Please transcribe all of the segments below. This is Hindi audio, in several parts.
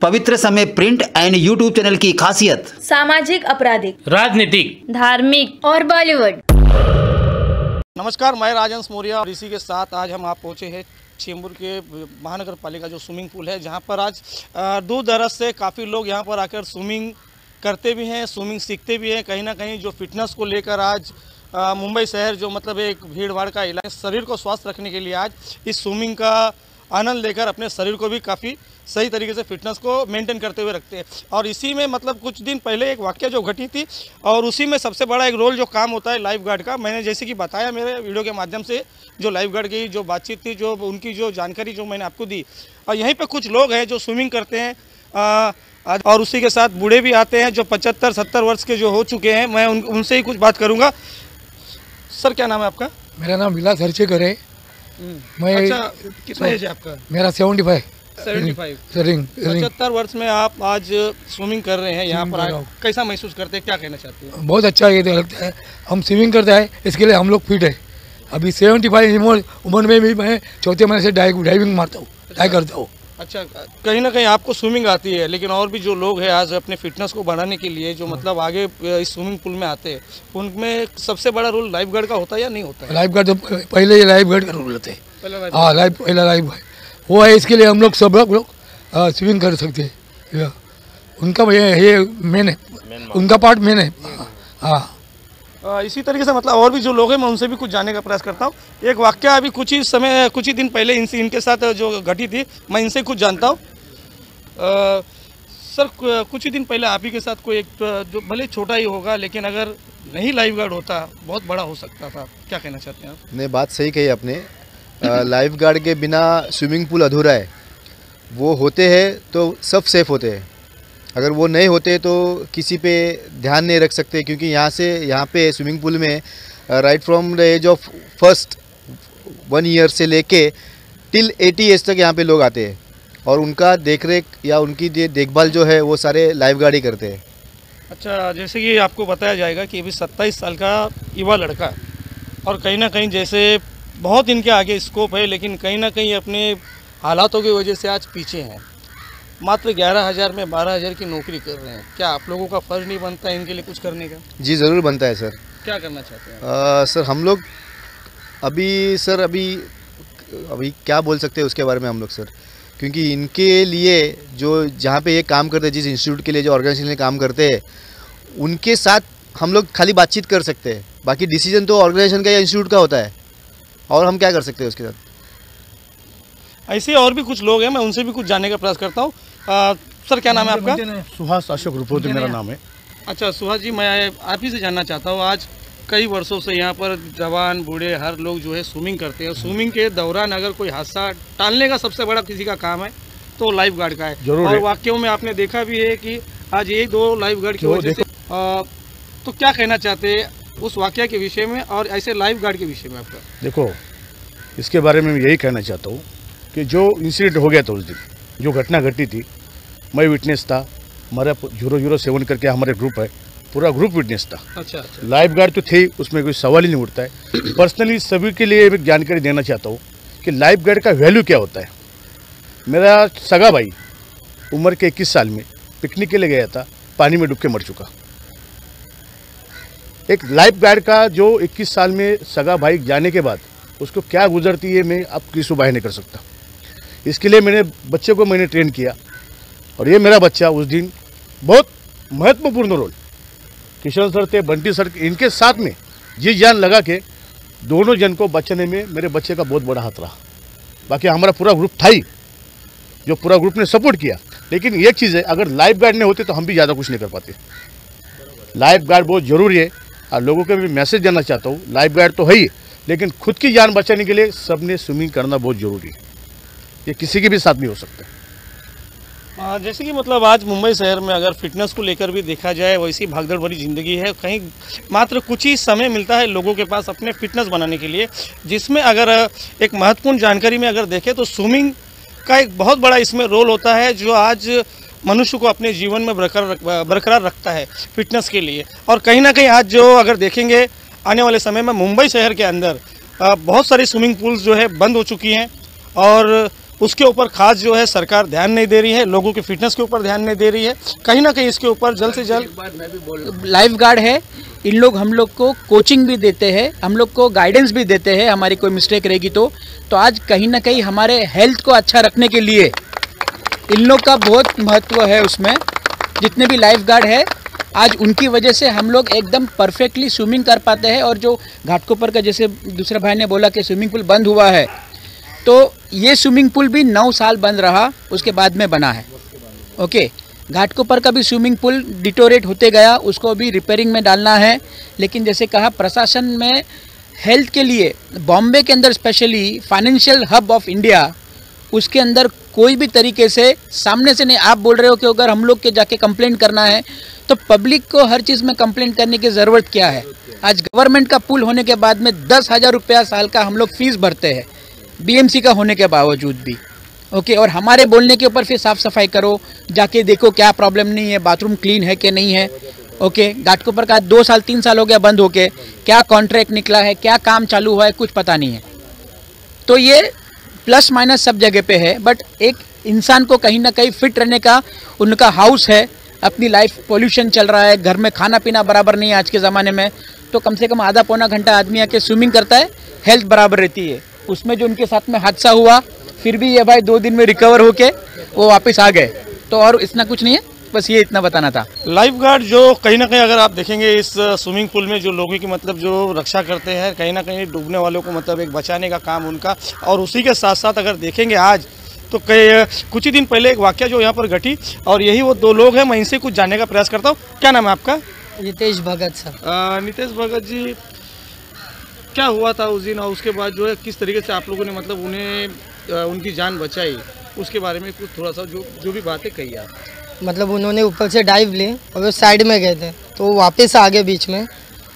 पवित्र समय प्रिंट एंड यूट्यूब चैनल की खासियत सामाजिक, आपराधिक, राजनीतिक, धार्मिक और बॉलीवुड। नमस्कार, मैं राजहंस मौर्य और इसी के साथ आज हम आप पहुंचे हैं चेंबूर के महानगर पालिका जो स्विमिंग पूल है, जहां पर आज दूर दराज से काफ़ी लोग यहां पर आकर स्विमिंग करते भी हैं, स्विमिंग सीखते भी हैं। कहीं ना कहीं जो फिटनेस को लेकर आज मुंबई शहर जो मतलब एक भीड़ भाड़ का इलाका, शरीर को स्वस्थ रखने के लिए आज इस स्विमिंग का आनंद लेकर अपने शरीर को भी काफ़ी सही तरीके से फिटनेस को मेंटेन करते हुए रखते हैं। और इसी में मतलब कुछ दिन पहले एक वाकया जो घटी थी और उसी में सबसे बड़ा एक रोल जो काम होता है लाइफ गार्ड का, मैंने जैसे कि बताया मेरे वीडियो के माध्यम से, जो लाइफ गार्ड की जो बातचीत थी, जो उनकी जो जानकारी जो मैंने आपको दी। और यहीं पर कुछ लोग हैं जो स्विमिंग करते हैं और उसी के साथ बूढ़े भी आते हैं जो 75-70 वर्ष के जो हो चुके हैं। मैं उनसे ही कुछ बात करूँगा। सर, क्या नाम है आपका? मेरा नाम विलास हरचेकर है। मैं अच्छा, कितना एज है आपका? मेरा 75। 75 वर्ष में आप आज स्विमिंग कर रहे हैं यहाँ पर, कैसा महसूस करते हैं, क्या कहना चाहते हैं? बहुत अच्छा ये लगता है, हम स्विमिंग करते हैं, इसके लिए हम लोग फिट है। अभी 75 उम्र में भी मैं चौथे महीने से डाइविंग मारता हूँ, डाइव करता हूँ। अच्छा, कहीं ना कहीं आपको स्विमिंग आती है, लेकिन और भी जो लोग हैं आज अपने फिटनेस को बढ़ाने के लिए जो मतलब आगे इस स्विमिंग पूल में आते हैं, उनमें सबसे बड़ा रोल लाइफ गार्ड का होता है या नहीं होता है? लाइफ गार्ड तो पहले ये लाइफ गार्ड का रोल होता है। हाँ, पहला लाइफ गार्ड वो है, इसके लिए हम लोग सब लोग स्विमिंग कर सकते हैं। उनका ये मेन है, उनका पार्ट मेन है। हाँ, इसी तरीके से मतलब और भी जो लोग हैं मैं उनसे भी कुछ जानने का प्रयास करता हूँ। एक वाकया अभी कुछ ही दिन पहले इनके साथ जो घटी थी, मैं इनसे कुछ जानता हूँ। सर, कुछ ही दिन पहले आप ही के साथ कोई एक जो भले छोटा ही होगा, लेकिन अगर नहीं लाइफ गार्ड होता बहुत बड़ा हो सकता था, क्या कहना चाहते हैं आप? ने बात सही कही आपने। लाइफ गार्ड के बिना स्विमिंग पूल अधूरा है। वो होते हैं तो सब सेफ होते हैं, अगर वो नहीं होते तो किसी पे ध्यान नहीं रख सकते, क्योंकि यहाँ पे स्विमिंग पूल में right from the age of first 1 year से लेके टिल 80 एज तक यहाँ पे लोग आते हैं और उनका देखरेख या उनकी देखभाल जो है वो सारे लाइफ गार्ड ही करते हैं। अच्छा, जैसे कि आपको बताया जाएगा कि अभी 27 साल का युवा लड़का, और कहीं ना कहीं जैसे बहुत इनके आगे स्कोप है, लेकिन कहीं ना कहीं अपने हालातों की वजह से आज पीछे हैं। मात्र 11,000 में 12,000 की नौकरी कर रहे हैं। क्या आप लोगों का फर्ज नहीं बनता है इनके लिए कुछ करने का? जी ज़रूर बनता है सर। क्या करना चाहते हैं? सर, हम लोग अभी क्या बोल सकते हैं उसके बारे में हम लोग सर, क्योंकि इनके लिए जो जहाँ पे ये काम करते हैं, जिस इंस्टीट्यूट के लिए जो ऑर्गेनाइजेशन में काम करते हैं, उनके साथ हम लोग खाली बातचीत कर सकते हैं। बाकी डिसीजन तो ऑर्गेनाइजेशन का या इंस्टीट्यूट का होता है, और हम क्या कर सकते हैं उसके साथ। ऐसे और भी कुछ लोग हैं, मैं उनसे भी कुछ जानने का प्रयास करता हूँ। सर, क्या नाम है आपका? सुहास अशोक रुपौती मेरा नाम है। अच्छा सुहास जी, मैं आप ही से जानना चाहता हूँ, आज कई वर्षों से यहाँ पर जवान बूढ़े हर लोग जो है स्विमिंग करते हैं। स्विमिंग के दौरान अगर कोई हादसा टालने का सबसे बड़ा किसी का काम है तो लाइफ गार्ड का है। और वाकई में आपने देखा भी है कि आज 1-2 लाइफ गार्ड की वजह से, तो क्या कहना चाहते हैं उस वाकया के विषय में और ऐसे लाइफ गार्ड के विषय में आपका? देखो, इसके बारे में यही कहना चाहता हूँ कि जो इंसिडेंट हो गया था उस दिन, जो घटना घटी थी, मैं विटनेस था। हमारा 007 करके हमारे ग्रुप है, पूरा ग्रुप विटनेस था। अच्छा। लाइफ गार्ड तो थे, उसमें कोई सवाल ही नहीं उठता है। पर्सनली सभी के लिए एक जानकारी देना चाहता हूँ कि लाइफ गार्ड का वैल्यू क्या होता है। मेरा सगा भाई उम्र के 21 साल में पिकनिक के लिए गया था, पानी में डूब के मर चुका। एक लाइफ गार्ड का जो 21 साल में सगा भाई जाने के बाद उसको क्या गुजरती है, मैं आप किसी सुबह नहीं कर सकता। इसके लिए मैंने बच्चे को ट्रेन किया, और ये मेरा बच्चा उस दिन बहुत महत्वपूर्ण रोल, किशन सर थे, बंटी सर, इनके साथ में जी जान लगा के दोनों जन को बचाने में मेरे बच्चे का बहुत बड़ा हाथ रहा। बाकी हमारा पूरा ग्रुप था ही, जो पूरा ग्रुप ने सपोर्ट किया। लेकिन एक चीज़ है, अगर लाइफ गार्ड नहीं होते तो हम भी ज़्यादा कुछ नहीं कर पाते। लाइफ गार्ड बहुत ज़रूरी है, और लोगों को भी मैसेज देना चाहता हूँ, लाइफ गार्ड तो है ही, लेकिन खुद की जान बचाने के लिए सबने स्विमिंग करना बहुत ज़रूरी है। ये किसी के भी साथ भी हो सकता है। जैसे कि मतलब आज मुंबई शहर में अगर फिटनेस को लेकर भी देखा जाए, वैसी भागदौड़ भरी ज़िंदगी है। कहीं मात्र कुछ ही समय मिलता है लोगों के पास अपने फिटनेस बनाने के लिए, जिसमें अगर एक महत्वपूर्ण जानकारी में अगर देखें तो स्विमिंग का एक बहुत बड़ा इसमें रोल होता है, जो आज मनुष्य को अपने जीवन में बरकरार रखता है फिटनेस के लिए। और कहीं ना कहीं आज जो अगर देखेंगे आने वाले समय में मुंबई शहर के अंदर बहुत सारी स्विमिंग पूल्स जो है बंद हो चुकी हैं, और उसके ऊपर खास जो है सरकार ध्यान नहीं दे रही है, लोगों की फिटनेस के ऊपर ध्यान नहीं दे रही है। कहीं ना कहीं इसके ऊपर जल्द से जल्द लाइफ गार्ड है, इन लोग हम लोग को कोचिंग भी देते हैं, हम लोग को गाइडेंस भी देते हैं, हमारी कोई मिस्टेक रहेगी तो आज कहीं ना कहीं हमारे हेल्थ को अच्छा रखने के लिए इन लोग का बहुत महत्व है। उसमें जितने भी लाइफ गार्ड है आज उनकी वजह से हम लोग एकदम परफेक्टली स्विमिंग कर पाते हैं। और जो घाटकोपर का जैसे दूसरे भाई ने बोला कि स्विमिंग पूल बंद हुआ है, तो ये स्विमिंग पूल भी 9 साल बंद रहा, उसके बाद में बना है। ओके, घाटकोपर का भी स्विमिंग पूल डिटोरेट होते गया, उसको भी रिपेयरिंग में डालना है। लेकिन जैसे कहा प्रशासन में हेल्थ के लिए बॉम्बे के अंदर specially financial hub of India, उसके अंदर कोई भी तरीके से सामने से नहीं, आप बोल रहे हो कि अगर हम लोग के जाके कंप्लेंट करना है तो पब्लिक को हर चीज़ में कंप्लेंट करने की ज़रूरत क्या है। आज गवर्नमेंट का पुल होने के बाद में 10,000 रुपया साल का हम लोग फीस भरते हैं, बीएमसी का होने के बावजूद भी। ओके, और हमारे बोलने के ऊपर फिर साफ़ सफाई करो, जाके देखो क्या प्रॉब्लम नहीं है, बाथरूम क्लीन है कि नहीं है। ओके, घाटकोपर का 2 साल 3 साल हो गया बंद होके, क्या कॉन्ट्रैक्ट निकला है, क्या काम चालू हुआ है, कुछ पता नहीं है। तो ये प्लस माइनस सब जगह पे है, बट एक इंसान को कहीं ना कहीं फिट रहने का उनका हाउस है, अपनी लाइफ पोल्यूशन चल रहा है, घर में खाना पीना बराबर नहीं है आज के ज़माने में, तो कम से कम आधा पौना घंटा आदमी आके स्विमिंग करता है, हेल्थ बराबर रहती है। उसमें जो उनके साथ में हादसा हुआ, फिर भी ये भाई 2 दिन में रिकवर होके वो वापस आ गए। तो और इतना कुछ नहीं है, बस ये इतना बताना था। लाइफ गार्ड जो कहीं ना कहीं अगर आप देखेंगे इस स्विमिंग पूल में जो लोगों की मतलब जो रक्षा करते हैं, कहीं ना कहीं डूबने वालों को मतलब एक बचाने का काम उनका। और उसी के साथ साथ अगर देखेंगे आज तो कुछ ही दिन पहले एक वाकया जो यहाँ पर घटी, और यही वो 2 लोग हैं, मैं इनसे कुछ जानने का प्रयास करता हूँ। क्या नाम है आपका? नितेश भगत सर। नितेश भगत जी, क्या हुआ था उस दिन और उसके बाद जो है किस तरीके से आप लोगों ने मतलब उन्हें उनकी जान बचाई, उसके बारे में कुछ थोड़ा सा जो भी बातें कही आप। मतलब उन्होंने ऊपर से डाइव ली और वो साइड में गए थे, तो वो वापस आ गए बीच में,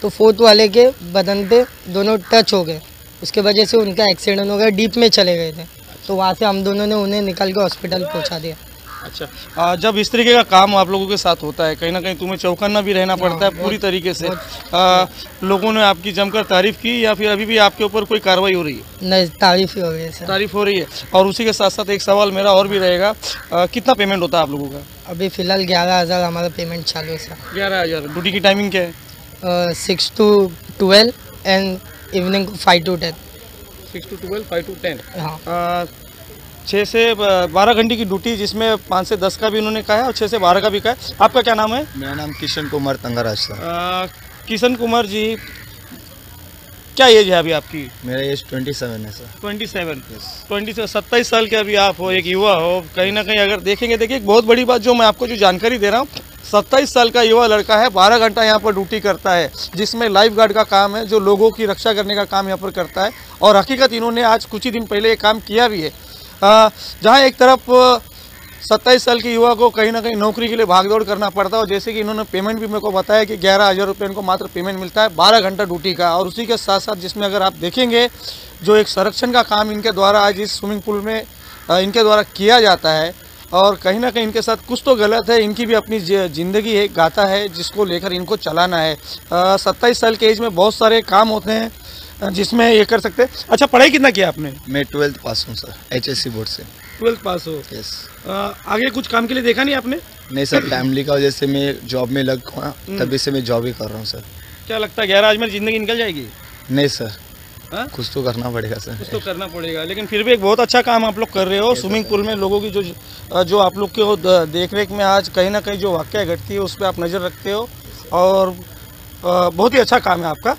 तो 4th वाले के बदन पे दोनों टच हो गए, उसके वजह से उनका एक्सीडेंट हो गया, डीप में चले गए थे, तो वहाँ से हम दोनों ने उन्हें निकल के हॉस्पिटल पहुँचा दिया। अच्छा, जब इस तरीके का काम आप लोगों के साथ होता है, कहीं ना कहीं तुम्हें चौकन्ना भी रहना पड़ता है पूरी तरीके से। लोगों ने आपकी जमकर तारीफ की या फिर अभी भी आपके ऊपर कोई कार्रवाई हो रही है? नहीं, तारीफ ही हो रही है सर। तारीफ हो रही है। और उसी के साथ साथ एक सवाल मेरा और भी रहेगा, कितना पेमेंट होता है आप लोगों का? अभी फ़िलहाल 11,000 हमारा पेमेंट चालू है सर। 11,000। ड्यूटी की टाइमिंग क्या है? 6 to 12 and evening 5 to 10। 6 to 12, 5 to 10। हाँ, 6 से 12 घंटे की ड्यूटी, जिसमें 5 से 10 का भी उन्होंने कहा है और 6 से 12 का भी कहा है। आपका क्या नाम है? मेरा नाम किशन कुमार तंगाराज सर। किशन कुमार जी, क्या एज है अभी आपकी? मेरा एज 27 है सर। 27 27 साल के अभी आप हो, एक युवा हो। कहीं ना कहीं अगर देखेंगे, देखिए एक बहुत बड़ी बात जो मैं आपको जो जानकारी दे रहा हूँ, 27 साल का युवा लड़का है, 12 घंटा यहाँ पर ड्यूटी करता है, जिसमें लाइफ गार्ड का काम है, जो लोगों की रक्षा करने का काम यहाँ पर करता है। और हकीकत इन्होंने आज कुछ ही दिन पहले ये काम किया भी है, जहाँ एक तरफ 27 साल के युवा को कहीं ना कहीं नौकरी के लिए भागदौड़ करना पड़ता है, और जैसे कि इन्होंने पेमेंट भी मेरे को बताया कि 11,000 रुपये इनको मात्र पेमेंट मिलता है 12 घंटा ड्यूटी का। और उसी के साथ साथ जिसमें अगर आप देखेंगे जो एक संरक्षण का काम इनके द्वारा आज इस स्विमिंग पूल में इनके द्वारा किया जाता है, और कहीं ना कहीं इनके साथ कुछ तो गलत है। इनकी भी अपनी ज़िंदगी एक गाथा है जिसको लेकर इनको चलाना है। 27 साल के एज में बहुत सारे काम होते हैं जिसमें ये कर सकते हैं। अच्छा, पढ़ाई कितना किया आपने? मैं 12th पास हूँ सर, HSC बोर्ड से। 12th पास हो? यस। आगे कुछ काम के लिए देखा नहीं आपने? नहीं सर, फैमिली का वजह से मैं जॉब में लग हुआ, तभी से मैं जॉब ही कर रहा हूँ सर। क्या लगता है 11 आज में ज़िंदगी निकल जाएगी? नहीं सर, कुछ तो करना पड़ेगा सर। कुछ तो करना पड़ेगा, लेकिन फिर भी एक बहुत अच्छा काम आप लोग कर रहे हो। स्विमिंग पूल में लोगों की जो आप लोग के देख रेख में आज कहीं ना कहीं जो वाकया घटती है उस पर आप नज़र रखते हो, और बहुत ही अच्छा काम है आपका।